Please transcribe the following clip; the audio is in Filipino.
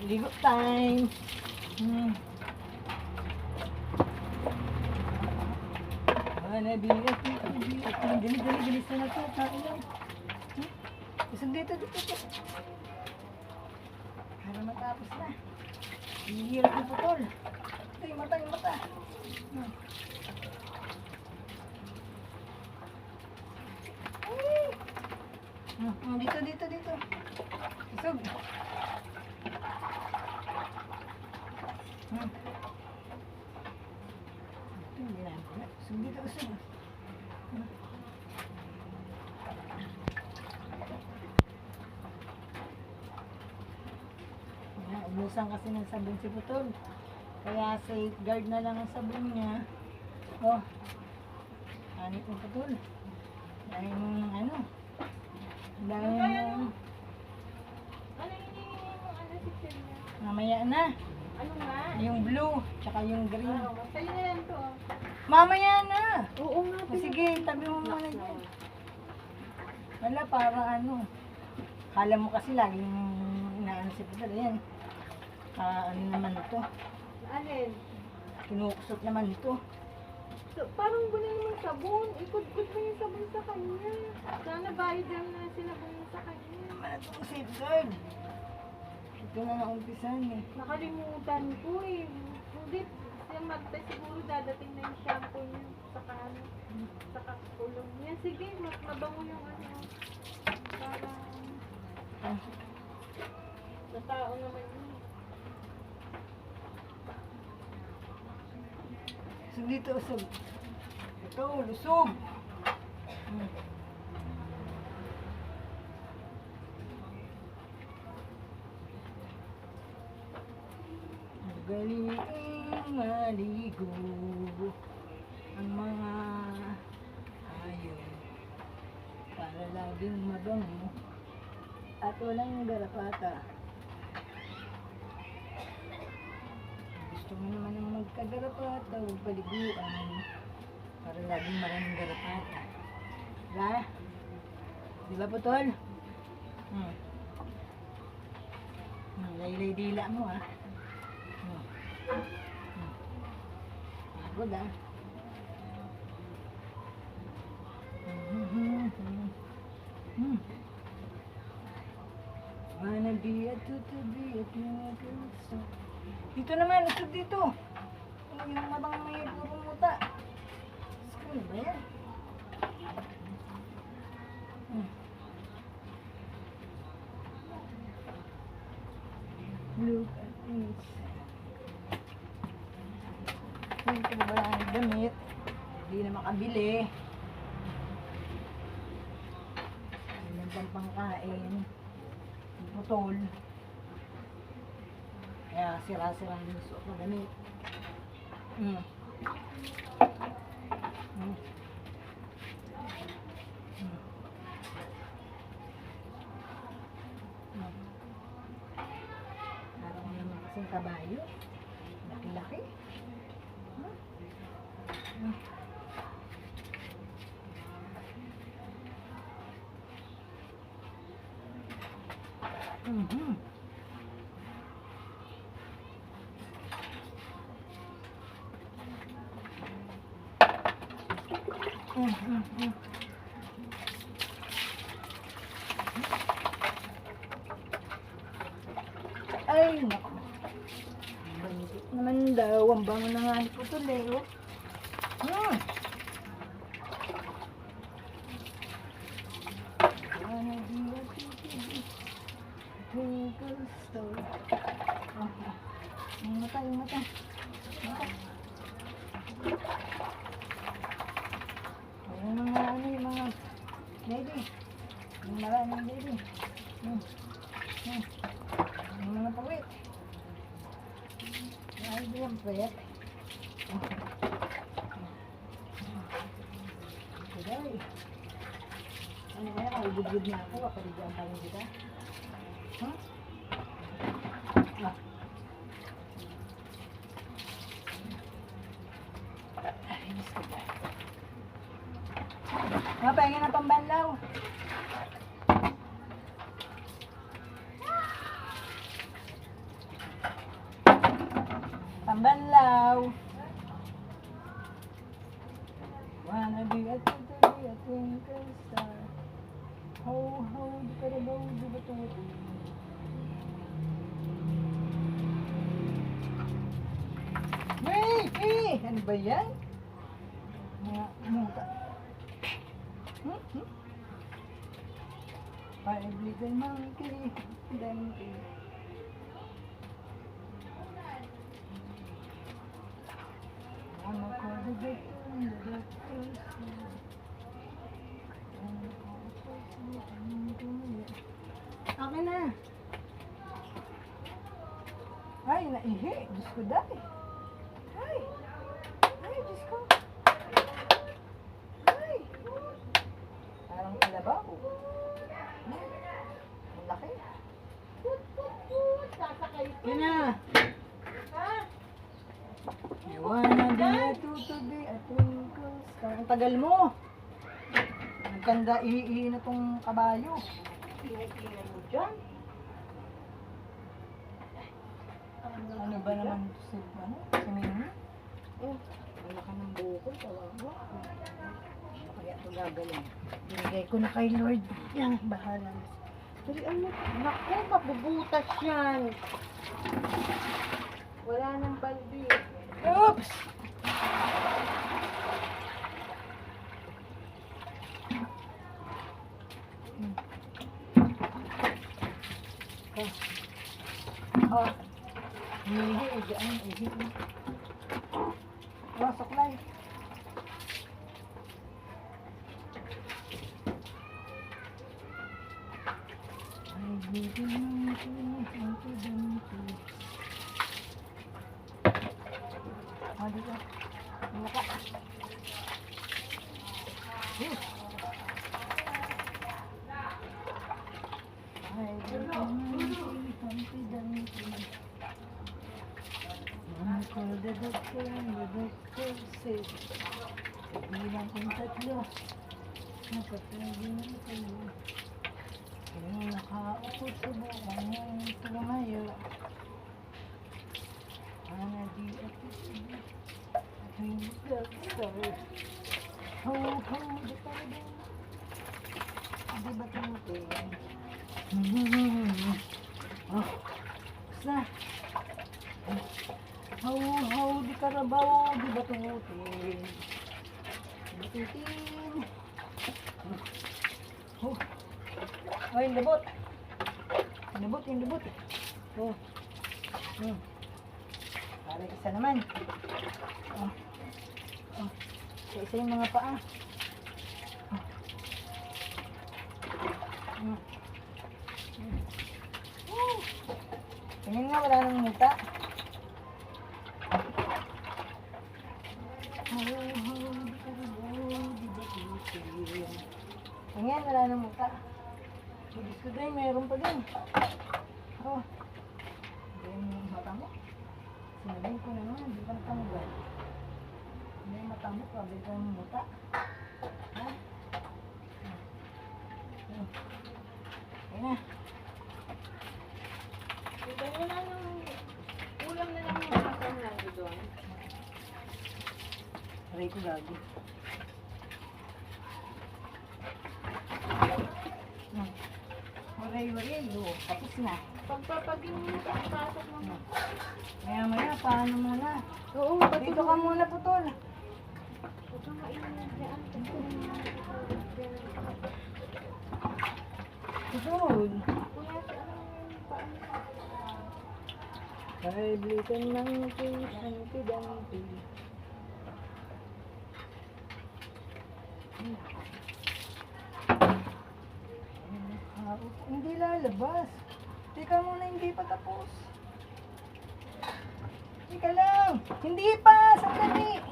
Ligo time. Nabiyak. Bilis na ito. Kain lang. Isang dito. Para matapos na. Hihirap yung putol. Ito yung mata. Dito. Isog. Ito yung ginagawa. Isog dito. Ubusan kasi ng sabon si Putol. Kaya safeguard na lang ang sabon niya. Oh. Anit ng Putol. Dahil mong ano. Dahil mong... Mamaya na. Ano nga? Yung blue, tsaka yung green. Sa'yo na yan to. Mamaya na. Oo nga. Sige, tabi mo muna dyan. Wala, parang ano. Kala mo kasi laging inaano si Putol. Ayan. Ano naman ito? Alin? Kinukusot naman ito. So, parang wala naman sabon. Ikot-kot mo yung sabon sa kanya. Sana bayad lang na sinabon mo sa kanya. Naman itong safeguard. Ito na naumpisan eh. Nakalimutan ko eh. Hindi, siya magta siguro dadating na yung shampoo niya. Saka ano, saka kulong niya. Sige, mabango yung ano. Parang sa tao naman yun. Usog dito, usog. Ito, lusog. Magaling maligo ang mga hayop para laging mabango at walang garapata. Gusto mo naman ng magkagarapata o paliguan para laging maraming garapata. Diba? Diba, Putol? Laylay dila mo ah. Pagod ah. Wanna be a to be a beautiful. Dito naman, usog dito. Ano yung matang may purong muta? Ano ba yan? Look at this. Ito ba ang damit? Hindi na makabili. Ang pangkain. Putol. Kaya sira-sira yung suot na damit. Parang naman kasing kabayo. Laki-laki. Ay, naku. Banggit naman daw. Ang bango na nga ni Putol eh. Twinkle star. Yung mata. Yung mga ano, yung mga lady. Yung maraming lady. Yung mga pawit. Ay, di yung pwet. Sige. Ano kaya, kalibud-bud na ako. Kapalibuan tayo kita. Pahinga na pambanlaw. Ano ba yan? Mga muka. Paibligan monkey. Donkey. Ano ko the Akin na. Ay, naihi. Diyos ko dahil. Ay. Ay, Diyos ko. Ay. Parang kalabaw. Ang laki. Sasakay ko. Yun na. Ha? You wanna be a tutubi, a twinkle star. Ang tagal mo. Ang ganda ihi na tong kabayo. Tingnan mo dyan. Ano ba naman si ano? Si Mimi? Oh, wala ka ng buko. Tawawa. Kaya ito gagaling. Binigay ko na kay Lord. Yan, bahala na. Pero ano? Naku, mabubutas yan. Wala nang balde. Oops! Oh. Ihi, ihi, ihi. Oh, suklay. Ay, baby, oh, dito. Mukha. Ay, the doctor said, bilang kong tatlo, napatagin ang kayo. Kaya nakaupo sa buwan ng tumayo. Ana di at ito. Aking doctor. Ho, ho, di pa rin. Di ba tumutin? Oh, basta. Ho, ho, di karabaw, di ba tumutin? Batutin. Oh. Oh, yung labot. Yung labot, yung labot. Oh. Para isa naman. Oh. Oh. Isa yung mga paa. Oh. Tingin nga, wala nang muta. Tingin, wala nang muta. Ibig ko din, mayroon pa din. Oh. Yung mata mo. Sinabing ko na naman, hindi ka natanggal. Hindi yung mata mo, sabi ka yung muta. Ha? Okay na. Diba yun na yung ulam na lang yung masang nando doon. Aray ko gago. Waray, oh. Tapos na. Pagpapagin mo sa pasok mo. Maya, paano muna? Oo, Dito ka muna, putol. Huwag kang mainit dyan. Putol. Kuya, sa ano yung paano? Kaiblitan ng santi-danti. Hindi lalabas. Teka muna, hindi pa tapos. Teka lang. Hindi pa. Sandali.